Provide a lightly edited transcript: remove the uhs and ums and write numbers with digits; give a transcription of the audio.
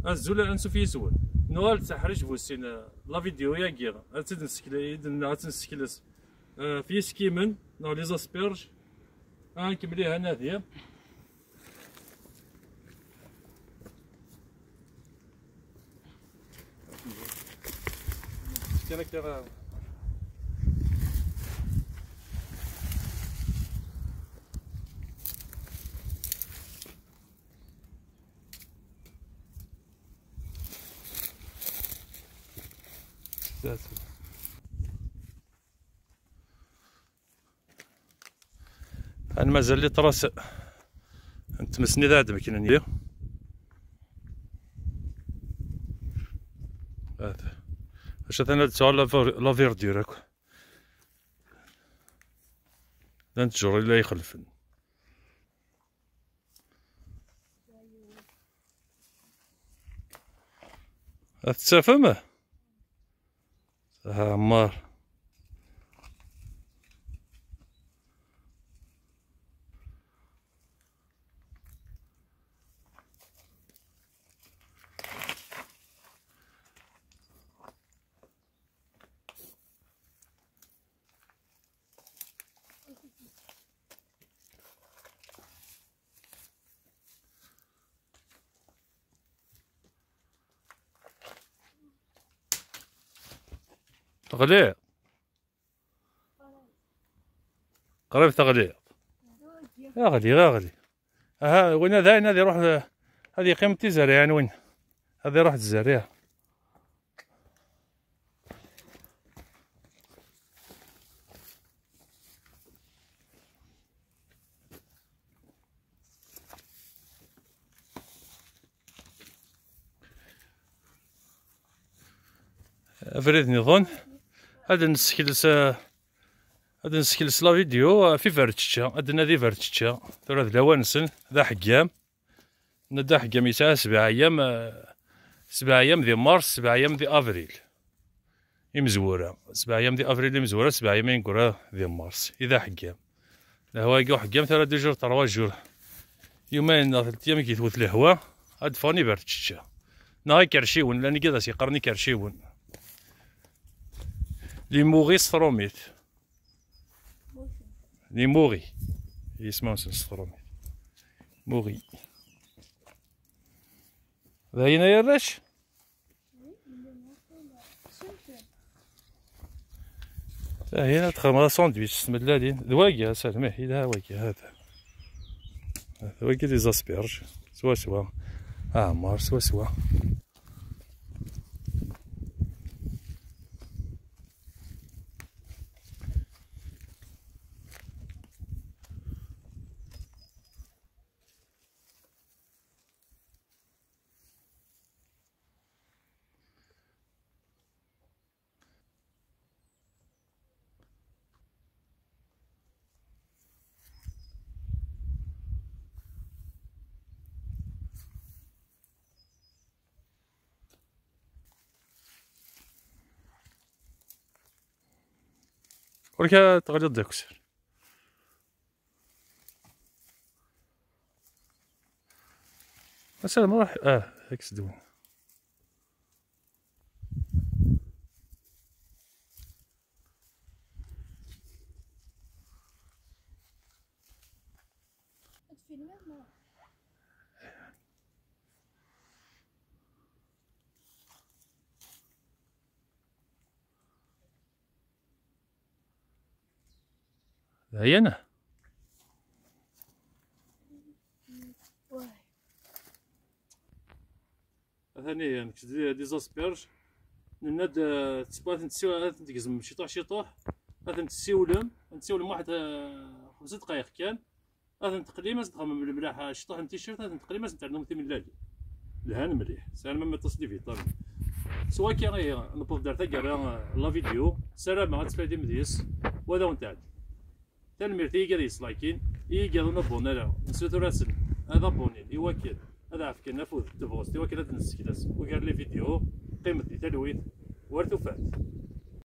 الزول انسو يسول نوال تحرج بوسين لا فيديو يا كيغا تنسكلس في سكيمن نو لي زاسبيرج نكمليها ناديه كده انا مازال لي طراس نتمسني ذا عندما كنا ندير هذا واش انا تاع لا فيردور هاك لا نتجر لا يخلفن تتفهم ها عمار تغليظ قريب تغليظ غادي ها وين هذا هذه يروح هذه قيمتي زريعة وين هذه روح الزريعة افريد نظن هذا نسكلس لا فيديو في فرتشا هذا نادي فرتشا ثلاث لوانسن ذا حكام ندا حكام يسعى 7 أيام 7 أيام ذي مارس 7 أيام ذي افريل يمزورة 7 أيام ذي افريل يمزورة 7 أيام ينقرا ذي مارس اذا حكام الهوا يقو حكام 3 جور 3 جور يومين 3 أيام كيتوت الهوا هاد فاني فرتشا نهاي كرشيون لاني كذا سيقرني كرشيون لي موغي ستروميت لي موغي يسمعون ستروميت موغي هنا يا الرش هنا تخمر ساندويتش بسم الله دين ذواقي سلمي إذا هواقي هذا ذواقي لي زاسبيرج سوا عمار سوا ولكن تغليظ داكسر مثلا راح هاك سدون هاي انا ثاني دي زاسبيرج ناد تسبات نتسوى تقزم شطوح هذا نتسولم واحد 5 دقائق كان هذا نتقلي ما تخمم الملاح شطوح التيشيرت هذا نتقلي ما تعلم من اللالي الهان مليح سلام ما تصدي فيتامين سواء كان نبوف دار تاع لا فيديو سلام غتفادي مديس وهذا ونتاع تنمرتي يقدر لايكين يقدر نبونا لا نسيتو راسل هذا بوني يوكل هذا عرف كنا فوز تبوستي وكذا تنسكلاس وقال لي فيديو قيمتي تلويت ورثو فات